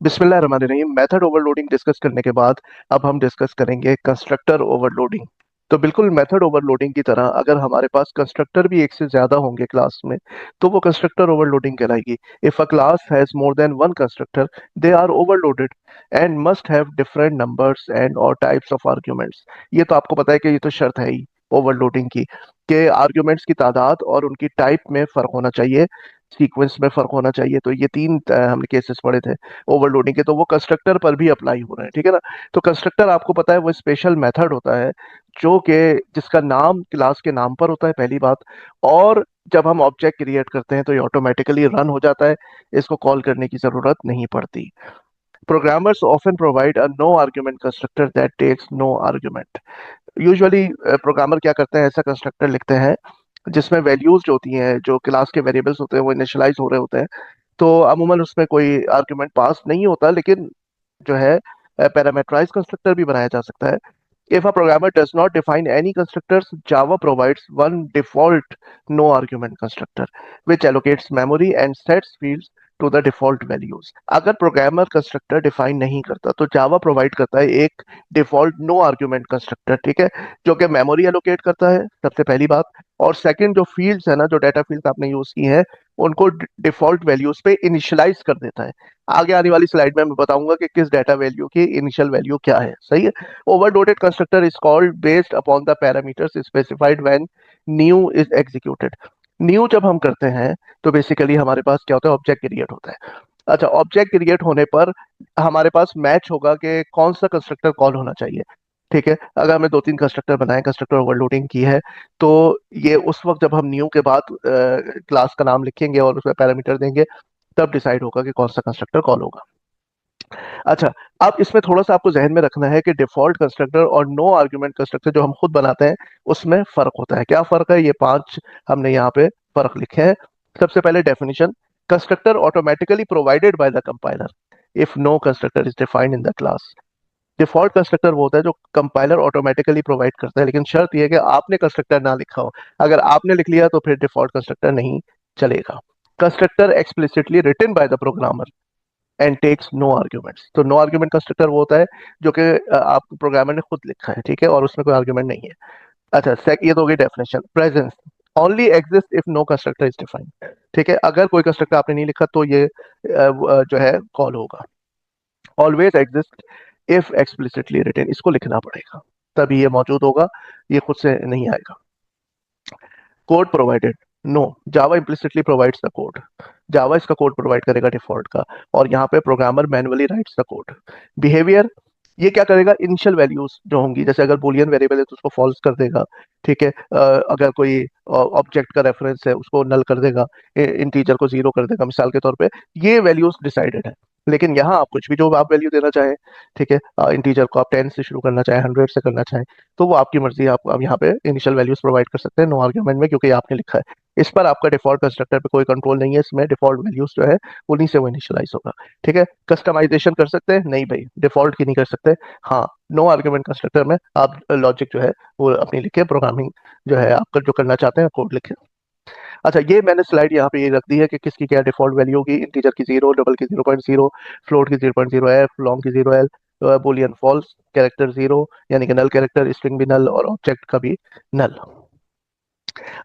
बिस्मिल्लाहिर्रहमानिर्रहीम। Method overloading discuss करने के बाद अब हम डिस्कस करेंगे कंस्ट्रक्टर ओवरलोडिंग। तो बिल्कुल मेथड ओवरलोडिंग की तरह अगर हमारे पास कंस्ट्रक्टर भी एक से ज्यादा होंगे क्लास में तो वो कंस्ट्रक्टर ओवरलोडिंग कहलाएगी। If a class has more than one constructor they are overloaded and must have different numbers and or types of arguments. ये तो आपको पता है कि ये तो शर्त है ही ओवरलोडिंग की, कि आर्ग्यूमेंट्स की तादाद और उनकी टाइप में फर्क होना चाहिए, सीक्वेंस में फर्क होना चाहिए। तो ये तीन हमने केसेस पढ़े थे ओवरलोडिंग के, तो वो कंस्ट्रक्टर पर भी अप्लाई हो रहे हैं, ठीक है ना। तो कंस्ट्रक्टर आपको पता है वो स्पेशल मेथड होता है जो कि जिसका नाम क्लास के नाम पर होता है, पहली बात। और जब हम ऑब्जेक्ट क्रिएट करते हैं तो ये ऑटोमेटिकली रन हो जाता है, इसको कॉल करने की जरूरत नहीं पड़ती। Programmers often provide a no argument constructor that takes no argument. Usually programmer क्या करते हैं, ऐसा कंस्ट्रक्टर लिखते हैं जिसमें वैल्यूज जो होती हैं, जो क्लास के वेरिएबल्स होते हैं वो इनिशियलाइज हो रहे होते हैं। तो अमूमन उसमें कोई आर्गुमेंट पास नहीं होता, लेकिन जो है पैरामीटराइज कंस्ट्रक्टर भी बनाया जा सकता है। If a programmer does not define any constructors, Java provides one default no argument constructor, which allocates memory and sets fields to the default values. अगर प्रोग्रामर कंस्ट्रक्टर डिफाइन नहीं करता तो जावा प्रोवाइड करता है एक डिफॉल्ट नो आर्ग्यूमेंट कंस्ट्रक्टर, ठीक है, जो कि मेमोरी एलोकेट करता है, सबसे पहली बात। और सेकंड, जो फील्ड्स है ना, जो डाटा फील्ड्स आपने यूज की हैं, उनको डिफॉल्ट वैल्यूज पे इनिशियलाइज कर देता है। आगे आने वाली स्लाइड में मैं बताऊंगा कि किस डाटा वैल्यू की इनिशियल वैल्यू क्या है, सही है। Overloaded constructor is called based upon the parameters specified when new is executed. New जब हम करते हैं तो बेसिकली हमारे पास क्या होता है, ऑब्जेक्ट क्रिएट होता है। अच्छा, ऑब्जेक्ट क्रिएट होने पर हमारे पास मैच होगा कि कौन सा कंस्ट्रक्टर कॉल होना चाहिए, ठीक है। अगर हमें दो तीन कंस्ट्रक्टर बनाए, कंस्ट्रक्टर ओवरलोडिंग की है, तो ये उस वक्त जब हम न्यू के बाद क्लास का नाम लिखेंगे और उसमें पैरामीटर देंगे, तब डिसाइड होगा कि कौन सा कंस्ट्रक्टर कॉल होगा। अच्छा, अब इसमें थोड़ा सा आपको जहन में रखना है कि डिफॉल्ट कंस्ट्रक्टर और नो आर्गुमेंट कंस्ट्रक्टर जो हम खुद बनाते हैं उसमें फर्क होता है। क्या फर्क है, ये पांच हमने यहाँ पे फर्क लिखे हैं। सबसे पहले definition, constructor automatically provided by the compiler if no constructor is defined in the class. Default constructor वो होता है जो कंपाइलर ऑटोमेटिकली प्रोवाइड करता है, लेकिन शर्त यह है कि आपने कंस्ट्रक्टर ना लिखा हो। अगर आपने लिख लिया तो फिर डिफॉल्ट कंस्ट्रक्टर नहीं चलेगा। Constructor explicitly written by the programmer and takes no arguments. तो नो आर्ग्यूमेंट कंस्ट्रक्टर वो होता है जो कि आप प्रोग्रामर ने खुद लिखा है, ठीक है, और उसमें कोई आर्ग्यूमेंट नहीं है। अच्छा, ये तो हो गई definition. Presence only exist if no constructor is defined, ठीक है। अगर कोई कंस्ट्रक्टर आपने नहीं लिखा तो ये जो है कॉल होगा। Always exist if explicitly written, इसको लिखना पड़ेगा तभी ये मौजूद होगा, ये खुद से नहीं आएगा। Code provided, no, Java implicitly provides the code. Java इसका कोड प्रोवाइड करेगा डिफॉल्ट का, और यहाँ पे programmer manually writes the code. Behaviour, ये क्या करेगा, इनिशियल वैल्यूज जो होंगी, जैसे अगर बुलियन वेरिएबल है तो उसको फॉल्स कर देगा, ठीक है। अगर कोई ऑब्जेक्ट का रेफरेंस है उसको नल कर देगा, इंटीजर को जीरो कर देगा, मिसाल के तौर पे। ये वैल्यूज डिसाइडेड है, लेकिन यहाँ आप कुछ भी जो आप वैल्यू देना चाहें, ठीक है, इंटीजर को आप 10 से शुरू करना चाहें, 100 से करना चाहें, तो वो आपकी मर्जी है। आप यहाँ पे इनिशियल वैल्यूज प्रोवाइड कर सकते हैं नो आर्ग्यूमेंट में, क्योंकि आपने लिखा है। इस पर आपका डिफॉल्ट कंस्ट्रक्टर पे कोई कंट्रोल नहीं है, इसमें डिफॉल्ट वैल्यूज जो है उन्हीं से वो इनिशियलाइज होगा, ठीक है। कस्टमाइजेशन कर सकते हैं, नहीं भाई, डिफॉल्ट की नहीं कर सकते। हाँ, नो आर्ग्यूमेंट कंस्ट्रक्टर में आप लॉजिक जो है वो अपनी लिखे, प्रोग्रामिंग जो है आपका जो करना चाहते हैं कोड लिखे। अच्छा, ये मैंने स्लाइड यहाँ पे ये रख दी है कि किसकी क्या डिफॉल्ट वैल्यू होगी। इंटीजर की 0, डबल की 0.0, फ्लोट की 0.0 एफ, लॉन्ग की 0 एल, बुलियन फॉल्स, कैरेक्टर 0 यानी कि नल कैरेक्टर, स्ट्रिंग भी नल और ऑब्जेक्ट का भी नल।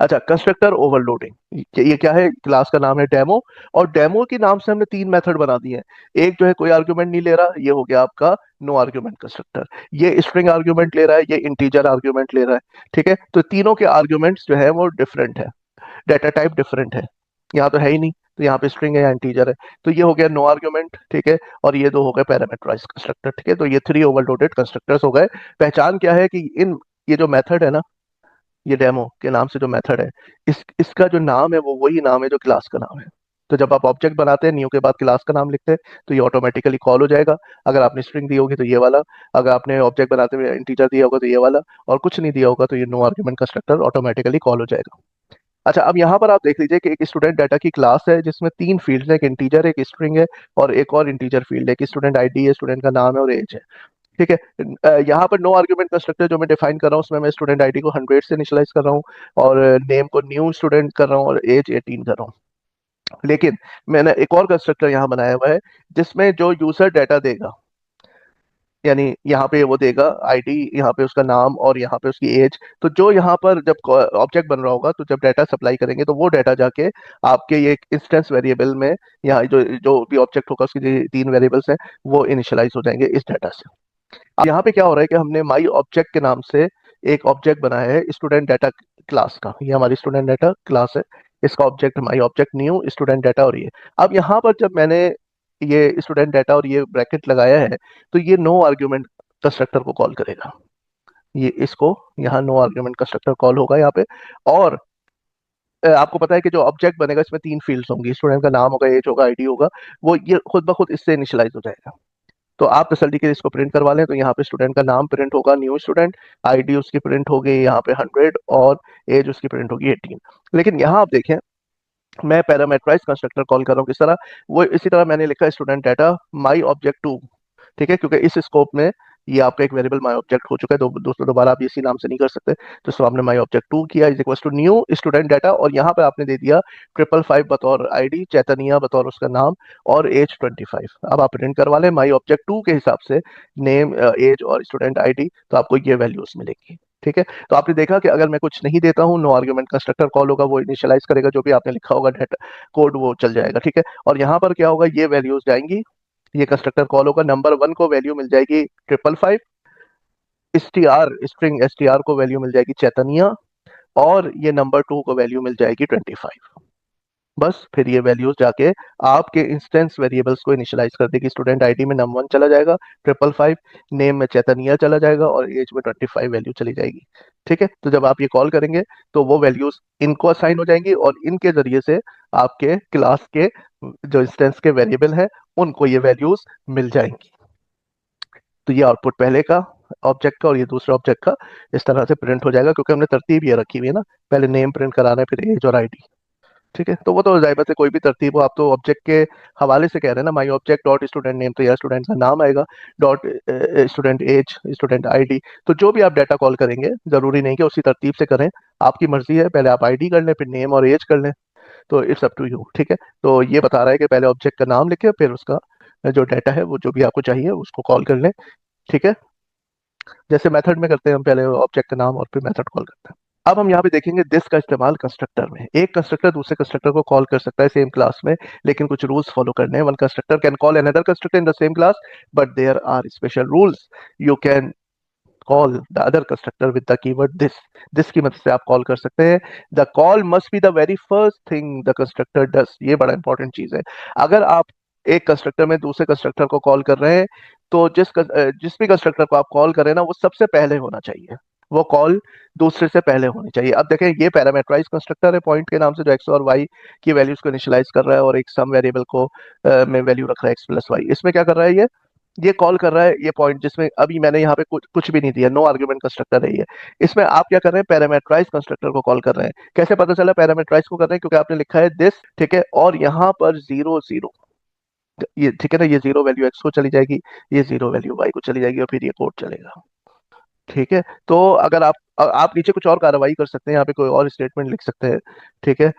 अच्छा, कंस्ट्रक्टर ओवरलोडिंग, ये क्या है, क्लास का नाम है डेमो, और डेमो के नाम से हमने तीन मेथड बना दिए हैं। एक जो है कोई आर्ग्यूमेंट नहीं ले रहा, ये हो गया आपका नो आर्ग्यूमेंट कंस्ट्रक्टर। ये स्ट्रिंग आर्ग्यूमेंट ले रहा है, ये इंटीजर आर्ग्यूमेंट ले रहा है, ठीक है। तो तीनों के आर्ग्यूमेंट्स जो है वो डिफरेंट है, डाटा टाइप डिफरेंट है। यहाँ तो है ही नहीं, तो यहाँ पे स्ट्रिंग है या इंटीजर है। तो ये हो गया नो आर्ग्यूमेंट, ठीक है, और ये दो हो गए पैरामीटराइज्ड कंस्ट्रक्टर, ठीक है। तो ये थ्री ओवरलोडेड कंस्ट्रक्टर्स हो गए। पहचान क्या है कि इन ये जो मेथड है ना, ये डेमो के नाम से जो मेथड है, इसका जो नाम है वो वही नाम है जो क्लास का नाम है। तो जब आप ऑब्जेक्ट बनाते हैं, न्यू के बाद क्लास का नाम लिखते हैं, तो ये ऑटोमेटिकली कॉल हो जाएगा। अगर आपने स्ट्रिंग दी होगी तो ये वाला, अगर आपने ऑब्जेक्ट बनाते हुए इंटीजर दिया होगा तो ये वाला, और कुछ नहीं दिया होगा तो ये no argument constructor automatically call हो जाएगा। अच्छा, अब यहाँ पर आप देख लीजिए कि एक स्टूडेंट डाटा की क्लास है जिसमें तीन फील्ड्स है, एक इंटीजर, एक स्ट्रिंग है, और एक और इंटीजर फील्ड है, कि स्टूडेंट आईडी है, स्टूडेंट का नाम है और एज है, ठीक है। यहाँ पर नो आर्ग्यूमेंट कंस्ट्रक्टर जो मैं डिफाइन कर रहा हूँ उसमें मैं स्टूडेंट आईडी को 100 से इनिशियलाइज कर रहा हूँ, और नेम को न्यू स्टूडेंट कर रहा हूँ, और एज 18 कर रहा हूँ। लेकिन मैंने एक और कंस्ट्रक्टर यहाँ बनाया हुआ है जिसमें जो यूजर डाटा देगा, यानी यहाँ पे वो देगा आईडी, यहाँ पे उसका नाम और यहाँ पे उसकी एज। तो जो यहाँ पर जब ऑब्जेक्ट बन रहा होगा तो जब डाटा सप्लाई करेंगे तो वो डाटा जाके आपके ये इंस्टेंस वेरिएबल में, यहाँ जो जो भी ऑब्जेक्ट होगा उसकी जो 3 वेरिएबल्स हैं वो इनिशियलाइज हो जाएंगे इस डाटा से। अब यहाँ पे क्या हो रहा है कि हमने माई ऑब्जेक्ट के नाम से एक ऑब्जेक्ट बनाया है स्टूडेंट डाटा क्लास का। ये हमारी स्टूडेंट डाटा क्लास है, इसका ऑब्जेक्ट माई ऑब्जेक्ट न्यू स्टूडेंट डाटा। और ये अब यहाँ पर जब मैंने ये स्टूडेंट डाटा और ये ब्रैकेट लगाया है तो ये नो आर्ग्यूमेंट कंस्ट्रक्टर को कॉल करेगा। ये इसको यहाँ नो आर्ग्यूमेंट कंस्ट्रक्टर कॉल होगा यहाँ पे। और आपको पता है कि जो ऑब्जेक्ट बनेगा इसमें 3 फील्ड्स होंगी, स्टूडेंट का नाम होगा, एज होगा, आईडी होगा। वो ये खुद ब खुद इससे इनिशियलाइज हो जाएगा। तो आप तसल्ली के लिए इसको प्रिंट करवा लें तो यहाँ पे स्टूडेंट का नाम प्रिंट होगा न्यू स्टूडेंट, आईडी उसकी प्रिंट होगी यहाँ पे 100 और एज उसकी प्रिंट होगी 18। लेकिन यहाँ आप देखें मैं पैरामेट्राइज कंस्ट्रक्टर कॉल कर रहा हूँ किस तरह, वो इसी तरह मैंने लिखा student data my object two. ठीक है, क्योंकि इस स्कोप में ये आपका एक वेरिएबल माई ऑब्जेक्ट हो चुका है, दोस्तों दोबारा आप इसी नाम से नहीं कर सकते। तो इसको आपने माई ऑब्जेक्ट टू किया is equal to new student data, और यहाँ पे आपने दे दिया 555 बतौर आईडी, चैतन्या बतौर उसका नाम और एज 25। अब आप प्रिंट करवा लें माई ऑब्जेक्ट टू के हिसाब से नेम, एज और स्टूडेंट आईडी, तो आपको ये वैल्यूज मिलेगी। ठीक है, तो आपने देखा कि अगर मैं कुछ नहीं देता हूँ नो आर्ग्यूमेंट कंस्ट्रक्टर कॉल होगा, वो इनिशियलाइज करेगा जो भी आपने लिखा होगा डाटा कोड वो चल जाएगा। ठीक है, और यहाँ पर क्या होगा, ये वैल्यूज जाएंगी, ये कंस्ट्रक्टर कॉल होगा। नंबर 1 को वैल्यू मिल जाएगी 555, स्ट्रिंग एस को वैल्यू मिल जाएगी चैतन्या, और ये नंबर 2 को वैल्यू मिल जाएगी 25। बस फिर ये वैल्यूज जाके आपके इंस्टेंस वेरिएबल्स को इनिशियलाइज कर देगी। स्टूडेंट आईडी में नंबर 1 चला जाएगा, 555 नेम में चैतन्या चला जाएगा और एज में 25 वैल्यू चली जाएगी। ठीक है, तो जब आप ये कॉल करेंगे तो वो वैल्यूज इनको असाइन हो जाएंगी और इनके जरिए से आपके क्लास के जो इंस्टेंस के वेरिएबल है उनको ये वैल्यूज मिल जाएंगी। तो ये आउटपुट पहले का ऑब्जेक्ट का और ये दूसरे ऑब्जेक्ट का इस तरह से प्रिंट हो जाएगा, क्योंकि हमने तरतीब ये रखी हुई है ना, पहले नेम प्रिंट कराना है फिर एज और आईडी। ठीक है, तो वो तो जाहिर बात है कोई भी तरतीब हो, आप तो ऑब्जेक्ट के हवाले से कह रहे हैं ना, my object dot student name, तो यह स्टूडेंट का नाम आएगा, dot student age student ID. तो जो भी आप डाटा कॉल करेंगे जरूरी नहीं कि उसी तरतीब से करें, आपकी मर्जी है, पहले आप आईडी कर लें फिर नेम और एज कर लें, तो इट्स अप टू यू। ठीक है, तो ये बता रहा है कि पहले ऑब्जेक्ट का नाम लिखे फिर उसका जो डाटा है वो जो भी आपको चाहिए उसको कॉल कर लें। ठीक है, जैसे मेथड में करते हैं हम, पहले ऑब्जेक्ट का नाम और फिर मेथड कॉल करते हैं। अब हम यहाँ पे देखेंगे दिस का इस्तेमाल कंस्ट्रक्टर में। एक कंस्ट्रक्टर दूसरे कंस्ट्रक्टर को कॉल कर सकता है सेम क्लास में, लेकिन कुछ रूल्स फॉलो करने हैं। One constructor can call another constructor in the same class but there are special rules. You can call the other constructor with the keyword this की मदद से आप कॉल कर सकते हैं। The call must be the very first thing the constructor does. ये बड़ा important चीज है। अगर आप एक कंस्ट्रक्टर में दूसरे कंस्ट्रक्टर को कॉल कर रहे हैं तो जिस भी कंस्ट्रक्टर को आप कॉल करें ना वो सबसे पहले होना चाहिए, वो कॉल दूसरे से पहले होनी चाहिए। अब देखें ये पैरामेट्राइज कंस्ट्रक्टर है, पॉइंट के नाम से जो एक्स और वाई की वैल्यूज को इनिशियलाइज कर रहा है और एक सम वेरिएबल को में वैल्यू रख रहा है एक्स प्लस वाई। इसमें क्या कर रहा है, ये कॉल कर रहा है ये पॉइंट जिसमें अभी मैंने यहाँ पे कुछ भी नहीं दिया, नो आर्ग्यूमेंट कंस्ट्रक्टर है ये। इसमें आप क्या कर रहे हैं, पैरामेट्राइज कंस्ट्रक्टर को कॉल कर रहे हैं। कैसे पता चला पैरामेट्राइज को कर रहे हैं, क्योंकि आपने लिखा है दिस, ठीक है, और यहाँ पर 0 0, ये ठीक है ना, ये 0 वैल्यू एक्स को चली जाएगी, ये 0 वैल्यू वाई को चली जाएगी और फिर ये कोड चलेगा। ठीक है, तो अगर आप नीचे कुछ और कार्रवाई कर सकते हैं, यहाँ पे कोई और स्टेटमेंट लिख सकते हैं। ठीक है,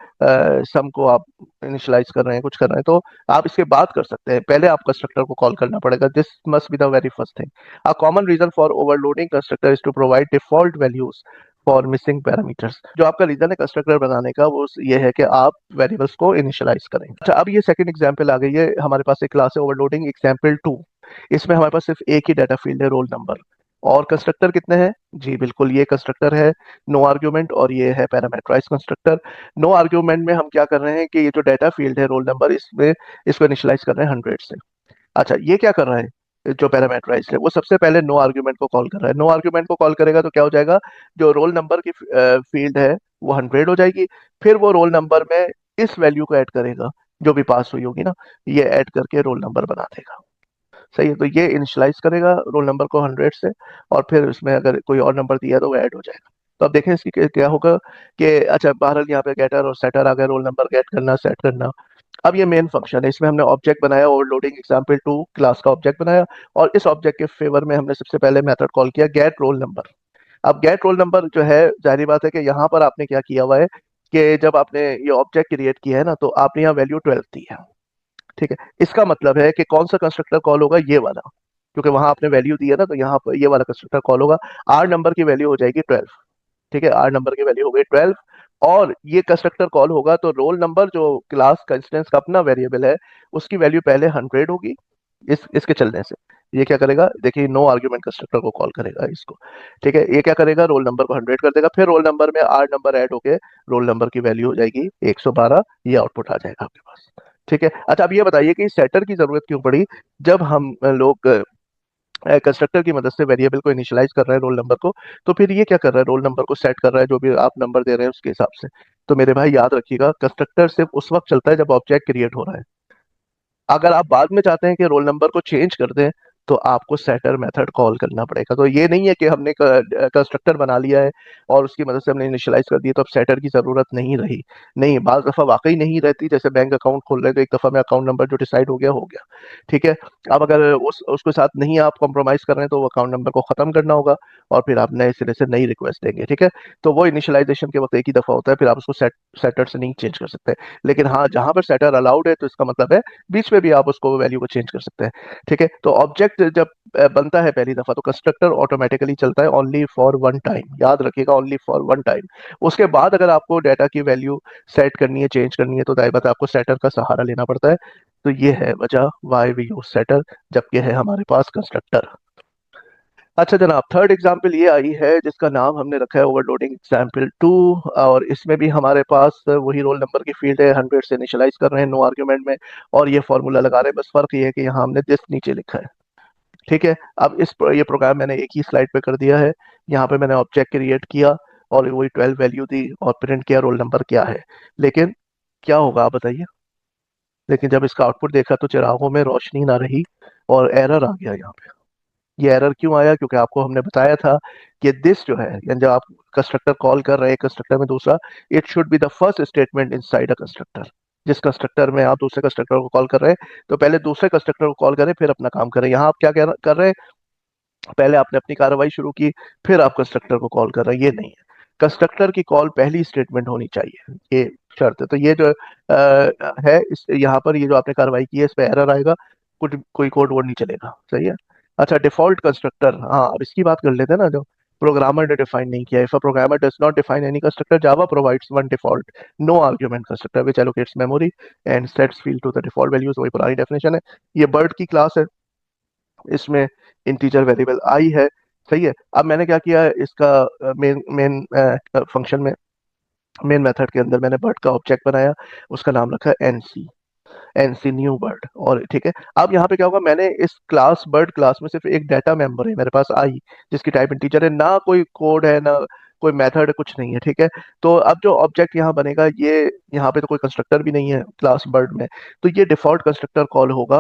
सम को आप इनिशियलाइज कर रहे हैं, कुछ कर रहे हैं, तो आप इसके बाद कर सकते हैं। पहले आप कंस्ट्रक्टर को कॉल करना पड़ेगा। This must be the very first thing. A common reason for overloading constructor is to provide default values for missing parameters. जो आपका रीजन है कंस्ट्रक्टर बनाने का वो ये है कि आप वेरिएबल्स को इनिशियलाइज करें। अच्छा, अब ये सेकंड एग्जांपल आ गई है हमारे पास, एक क्लास है ओवरलोडिंग एग्जांपल 2। इसमें हमारे पास सिर्फ एक ही डाटा फील्ड है, रोल नंबर। और कंस्ट्रक्टर कितने हैं, जी बिल्कुल, ये कंस्ट्रक्टर है नो आर्ग्यूमेंट और ये है पैरामेट्राइज कंस्ट्रक्टर। नो आर्ग्यूमेंट में हम क्या कर रहे हैं कि ये जो डाटा फील्ड है रोल नंबर, इसमें इसको इनिशियलाइज कर रहे हैं 100 से। अच्छा, ये क्या कर रहा है, जो पैरामेट्राइज है वो सबसे पहले नो आर्ग्यूमेंट को कॉल कर रहा है। नो आर्ग्यूमेंट को कॉल करेगा तो क्या हो जाएगा, जो रोल नंबर की फील्ड है वो 100 हो जाएगी। फिर वो रोल नंबर में इस वैल्यू को ऐड करेगा जो भी पास हुई होगी ना, ये ऐड करके रोल नंबर बना देगा। सही है, तो ये इनिशियलाइज करेगा रोल नंबर को 100 से, और फिर उसमें अगर कोई और नंबर दिया तो वो ऐड हो जाएगा। तो अब देखें इसकी क्या होगा कि अच्छा, बहरहाल यहाँ पे गेटर और सेटर आ गए, रोल नंबर गेट करना सेट करना। अब ये मेन फंक्शन है, इसमें हमने ऑब्जेक्ट बनाया, ओवरलोडिंग एग्जांपल 2 क्लास का ऑब्जेक्ट बनाया, और इस ऑब्जेक्ट के फेवर में हमने सबसे पहले मेथड कॉल किया गेट रोल नंबर। अब गेट रोल नंबर जो है, जाहिर बात है कि यहाँ पर आपने क्या किया हुआ है कि जब आपने ये ऑब्जेक्ट क्रिएट किया है ना, तो आपने यहाँ वैल्यू 12 दी है। ठीक है, इसका मतलब है कि कौन सा कंस्ट्रक्टर कॉल होगा, ये वाला, क्योंकि वहां आपने वैल्यू दी है ना, तो यहाँ पर ये वाला कंस्ट्रक्टर कॉल होगा। आर नंबर की वैल्यू हो जाएगी 12। ठीक है, आर नंबर की वैल्यू हो गई 12। और ये कंस्ट्रक्टर कॉल होगा तो रोल नंबर जो क्लास का इंस्टेंस का अपना वेरिएबल है, उसकी वैल्यू पहले 100 होगी। इसके चलने से ये क्या करेगा, देखिए, नो आर्ग्यूमेंट कंस्ट्रक्टर को कॉल करेगा इसको। ठीक है, ये क्या करेगा, रोल नंबर को 100 कर देगा, फिर रोल नंबर में आर नंबर ऐड होके रोल नंबर की वैल्यू हो जाएगी 112। ये आउटपुट आ जाएगा आपके पास। ठीक है, अच्छा, अब ये बताइए कि सेटर की जरूरत क्यों पड़ी जब हम लोग कंस्ट्रक्टर की मदद से वेरिएबल को इनिशियलाइज कर रहे हैं रोल नंबर को। तो फिर ये क्या कर रहा है, रोल नंबर को सेट कर रहा है जो भी आप नंबर दे रहे हैं उसके हिसाब से। तो मेरे भाई याद रखिएगा, कंस्ट्रक्टर सिर्फ उस वक्त चलता है जब ऑब्जेक्ट क्रिएट हो रहा है। अगर आप बाद में चाहते हैं कि रोल नंबर को चेंज कर दें, तो आपको सेटर मेथड कॉल करना पड़ेगा। तो ये नहीं है कि हमने कंस्ट्रक्टर बना लिया है और उसकी मदद से हमने इनिशियलाइज कर दिया तो अब सेटर की जरूरत नहीं रही। नहीं, बाज दफा वाकई नहीं रहती। जैसे बैंक अकाउंट खोल रहे हैं तो एक दफा में अकाउंट नंबर जो डिसाइड हो गया हो गया। ठीक है, अब अगर उसके साथ नहीं आप कॉम्प्रोमाइज कर रहे हैं तो वो अकाउंट नंबर को खत्म करना होगा और फिर आप नए सिरे से नई रिक्वेस्ट देंगे। ठीक है, तो वो इनिशियलाइजेशन के वक्त एक ही दफा होता है, फिर आप उसको सेटर से नहीं चेंज कर सकते। लेकिन हाँ, जहां पर सेटर अलाउड है तो इसका मतलब है बीच में भी आप उसको वैल्यू को चेंज कर सकते हैं। ठीक है, तो ऑब्जेक्ट जब बनता है पहली दफा तो कंस्ट्रक्टर ऑटोमेटिकली चलता है ओनली फॉर वन टाइम। याद रखिएगा, ओनली फॉर वन टाइम। उसके बाद अगर आपको डाटा की वैल्यू सेट करनी है, चेंज करनी है, तो दाई बात है, आपको सेटर का सहारा लेना पड़ता है। तो ये है वजह वाई वी यूज सेटर जबकि है हमारे पास कंस्ट्रक्टर। अच्छा जनाब, थर्ड एग्जाम्पल ये आई है जिसका नाम हमने रखा है ओवरलोडिंग एग्जाम्पल 2। और इसमें भी हमारे पास वही रोल नंबर की फील्ड है, 100 से इनिशियलाइज कर रहे हैं नो आर्ग्यूमेंट में, और ये फॉर्मूला लगा रहे हैं। बस फर्क ये है कि यहाँ हमने दिस नीचे लिखा है। ठीक है, अब ये प्रोग्राम मैंने एक ही स्लाइड पे कर दिया है। यहाँ पे मैंने ऑब्जेक्ट क्रिएट किया और वही 12 वैल्यू दी और प्रिंट किया रोल नंबर क्या है। लेकिन क्या होगा आप बताइए। लेकिन जब इसका आउटपुट देखा तो चिरागों में रोशनी ना रही और एरर आ गया यहाँ पे। ये एरर क्यों आया, क्योंकि आपको हमने बताया था कि दिस जो है, यानी जब आप कंस्ट्रक्टर कॉल कर रहे हैं कंस्ट्रक्टर में दूसरा, it should be the first statement inside a constructor. जिस कंस्ट्रक्टर में आप दूसरे कंस्ट्रक्टर को कॉल कर रहे हैं तो पहले दूसरे कंस्ट्रक्टर को कॉल करें फिर अपना काम करें। यहाँ आप क्या कर रहे हैं, पहले आपने अपनी कार्रवाई शुरू की फिर आप कंस्ट्रक्टर को कॉल कर रहे हैं। ये नहीं है, कंस्ट्रक्टर की कॉल पहली स्टेटमेंट होनी चाहिए, ये शर्त है। तो ये जो है इस यहाँ पर ये जो आपने कार्रवाई की है इस पे एरर आएगा, कुछ कोई कोड वर्ड नहीं चलेगा। सही है। अच्छा, डिफॉल्ट कंस्ट्रक्टर, हाँ अब इसकी बात कर लेते हैं ना, जो प्रोग्रामर ने डिफाइन नहीं किया। If a programmer does not define any constructor, Java provides one default no argument constructor which allocates memory and sets field to the default values. वही पुरानी डेफिनेशन है। ये बर्ड की क्लास है, इसमें इंटीजर वेरिएबल आई है। सही है, अब मैंने क्या किया है, इसका मेन मेन फंक्शन में, मेन मेथड के अंदर मैंने बर्ड का ऑब्जेक्ट बनाया, उसका नाम रखा है एनसी, एनसी न्यू बर्ड। और ठीक है, अब यहाँ पे क्या होगा, मैंने इस क्लास बर्ड क्लास में सिर्फ एक डाटा मेंबर है मेरे पास आई, जिसकी टाइप इंटीजर है, ना कोई कोड है ना कोई मेथड है, कुछ नहीं है। ठीक है, तो अब जो ऑब्जेक्ट यहाँ बनेगा, ये यहाँ पे तो कोई कंस्ट्रक्टर भी नहीं है क्लास बर्ड में, तो ये डिफॉल्ट कंस्ट्रक्टर कॉल होगा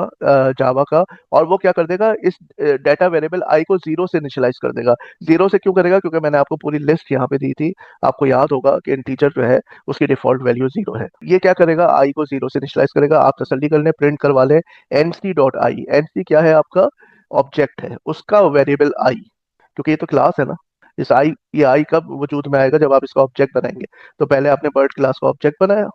जावा का। और वो क्या कर देगा, इस डाटा वेरिएबल आई को जीरो से इनिशियलाइज कर देगा। जीरो से क्यों करेगा, क्योंकि मैंने आपको पूरी लिस्ट यहाँ पे दी थी। आपको याद होगा कि इंटीजर जो है उसकी डिफॉल्ट वैल्यू जीरो है। ये क्या करेगा, आई को जीरो से इनिशियलाइज करेगा। आप तसल्ली कर लें, प्रिंट करवा लें एनसी डॉट आई। एनसी क्या है, आपका ऑब्जेक्ट है, उसका वेरिएबल आई, क्योंकि ये तो क्लास है ना। इस आई, ये आई कब वजूद में आएगा, जब आप इसका ऑब्जेक्ट बनाएंगे। तो पहले आपने बर्ड क्लास का ऑब्जेक्ट बनाया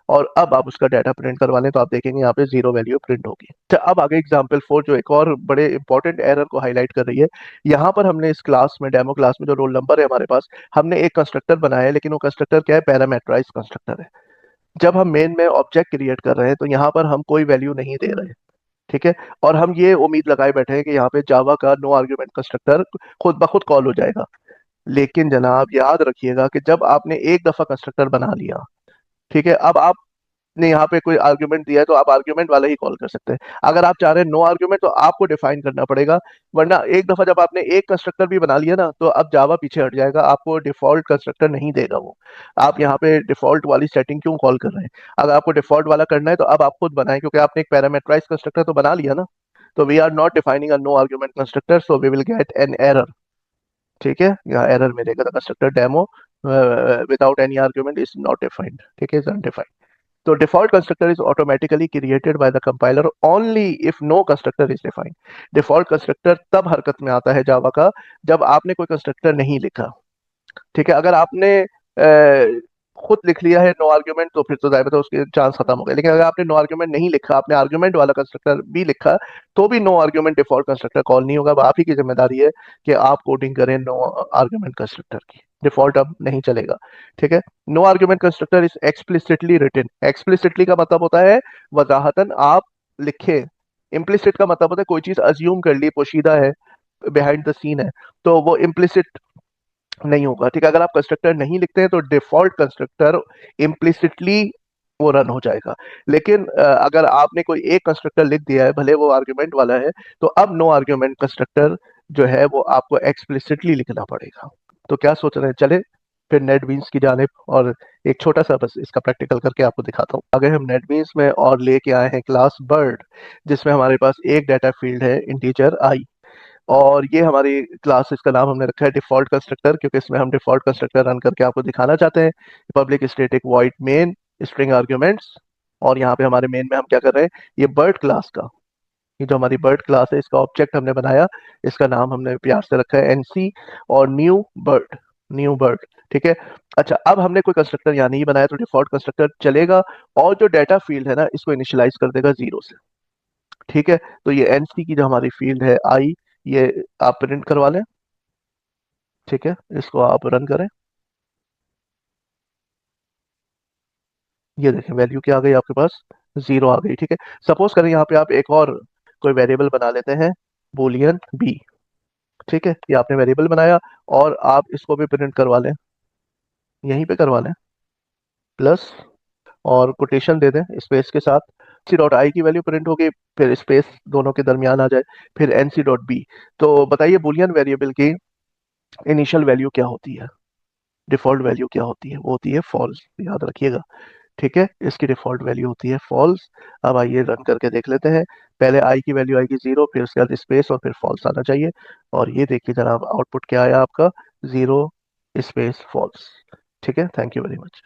और अब आप उसका डाटा प्रिंट करवा लें तो आप देखेंगे यहाँ पे जीरो वैल्यू प्रिंट होगी। अच्छा, अब आगे एग्जांपल 4 जो एक और बड़े इंपॉर्टेंट एरर को हाईलाइट कर रही है। यहाँ पर हमने इस क्लास में, डेमो क्लास में, जो रोल नंबर है हमारे पास, हमने एक कंस्ट्रक्टर बनाया है, लेकिन वो कंस्ट्रक्टर क्या है, पैरामेट्राइज कंस्ट्रक्टर है। जब हम मेन में ऑब्जेक्ट क्रिएट कर रहे हैं तो यहाँ पर हम कोई वैल्यू नहीं दे रहे। ठीक है, और हम ये उम्मीद लगाए बैठे हैं कि यहाँ पे जावा का नो आर्ग्यूमेंट कंस्ट्रक्टर खुद ब खुद कॉल हो जाएगा। लेकिन जनाब याद रखिएगा कि जब आपने एक दफा कंस्ट्रक्टर बना लिया, ठीक है, अब आपने यहाँ पे कोई आर्ग्यूमेंट दिया है तो आप आर्ग्यूमेंट वाला ही कॉल कर सकते हैं। अगर आप चाह रहे हैं नो आर्ग्यूमेंट तो आपको डिफाइन करना पड़ेगा। वरना एक दफा जब आपने एक कंस्ट्रक्टर भी बना लिया ना, तो अब जावा पीछे हट जाएगा, आपको डिफॉल्ट कंस्ट्रक्टर नहीं देगा वो। आप यहाँ पे डिफॉल्ट वाली सेटिंग क्यों कॉल कर रहे हैं। अगर आपको डिफॉल्ट वाला करना है तो अब आप खुद बनाएं, क्योंकि आपने एक पैरामेट्राइज कंस्ट्रक्टर तो बना लिया ना। तो we are not defining a no argument constructor, so we will get an error. ठीक है, यहाँ एरर मिलेगा, the constructor demo without any argument is not defined. ठीक है, इज अनडिफाइंड। तो default constructor is automatically created by the compiler only if no constructor is defined. Default constructor तब हरकत में आता है जावा का जब आपने कोई कंस्ट्रक्टर नहीं लिखा। ठीक है, अगर आपने खुद लिख लिया है नो आर्ग्यूमेंट, तो फिर तो जाहिर है उसके चांस खत्म हो गए। लेकिन अगर आपने नो आर्ग्यूमेंट नहीं लिखा, आपने आर्ग्यूमेंट वाला कंस्ट्रक्टर भी लिखा, तो भी no argument default constructor call नहीं होगा। अब आप ही की जिम्मेदारी है कि आप कोडिंग करें नो आर्ग्यूमेंट कंस्ट्रक्टर की, डिफॉल्ट अब नहीं चलेगा। ठीक है। No argument constructor is explicitly written. Explicitly का मतलब होता है वजाहतन आप लिखे। इम्प्लिसिट का मतलब होता है कोई चीज अज्यूम कर ली, पोशीदा है, बिहाइंड द सीन है, तो वो इम्प्लिसिट नहीं होगा। ठीक है। अगर आप कंस्ट्रक्टर नहीं लिखते हैं तो डिफॉल्ट कंस्ट्रक्टर इम्प्लिसिटली वो रन हो जाएगा। लेकिन अगर आपने कोई एक कंस्ट्रक्टर लिख दिया है, भले वो आर्ग्यूमेंट वाला है, तो अब नो आर्ग्यूमेंट कंस्ट्रक्टर जो है वो आपको एक्सप्लिसिटली लिखना पड़ेगा। तो क्या सोच रहे हैं, चले फिर नेटबीन्स की जानिब, और एक छोटा सा बस इसका प्रैक्टिकल करके आपको दिखाता हूँ। अगर हम नेटबीन्स में और लेके आए हैं क्लास बर्ड, जिसमें हमारे पास एक डाटा फील्ड है इंटीजर आई, और ये हमारी क्लास, इसका नाम हमने रखा है डिफॉल्ट कंस्ट्रक्टर, क्योंकि इसमें हम डिफॉल्ट कंस्ट्रक्टर रन करके आपको दिखाना चाहते हैं। Public static void main string arguments, और यहाँ पे हमारे मेन में हम क्या कर रहे हैं, ये बर्ड क्लास का, ये जो हमारी बर्ड क्लास है, इसका ऑब्जेक्ट हमने बनाया, इसका नाम हमने प्यार से रखा है एनसी, और न्यू बर्ड, न्यू बर्ड। ठीक है। अच्छा, अब हमने कोई कंस्ट्रक्टर यहाँ नहीं बनाया, तो डिफॉल्ट कंस्ट्रक्टर चलेगा, और जो डाटा फील्ड है ना, इसको इनिशियलाइज कर देगा जीरो से। ठीक है। तो ये एनसी की जो हमारी फील्ड है आई, ये आप प्रिंट करवा लें। ठीक है, इसको आप रन करें। ये देखें वैल्यू क्या आ गई आपके पास, जीरो आ गई। ठीक है। सपोज करें यहाँ पे आप एक और कोई वेरिएबल बना लेते हैं, बूलियन बी। ठीक है, ये आपने वेरिएबल बनाया, और आप इसको भी प्रिंट करवा लें, यहीं पे करवा लें, प्लस, और कोटेशन दे दें स्पेस के साथ। सी डॉट आई की वैल्यू प्रिंट होगी, फिर स्पेस दोनों के दरमियान आ जाए, फिर एन सी डॉट बी। तो बताइए बुलियन वेरिएबल की इनिशियल वैल्यू क्या होती है, डिफॉल्ट वैल्यू क्या होती है, वो होती है फॉल्स, याद रखिएगा। ठीक है, इसकी डिफॉल्ट वैल्यू होती है फॉल्स। अब आइए रन करके देख लेते हैं। पहले आई की वैल्यू आएगी जीरो, फिर उसके बाद स्पेस, और फिर फॉल्स आना चाहिए। और ये देखिए जनाब, आउटपुट क्या आया आपका, जीरो स्पेस फॉल्स। ठीक है, थैंक यू वेरी मच।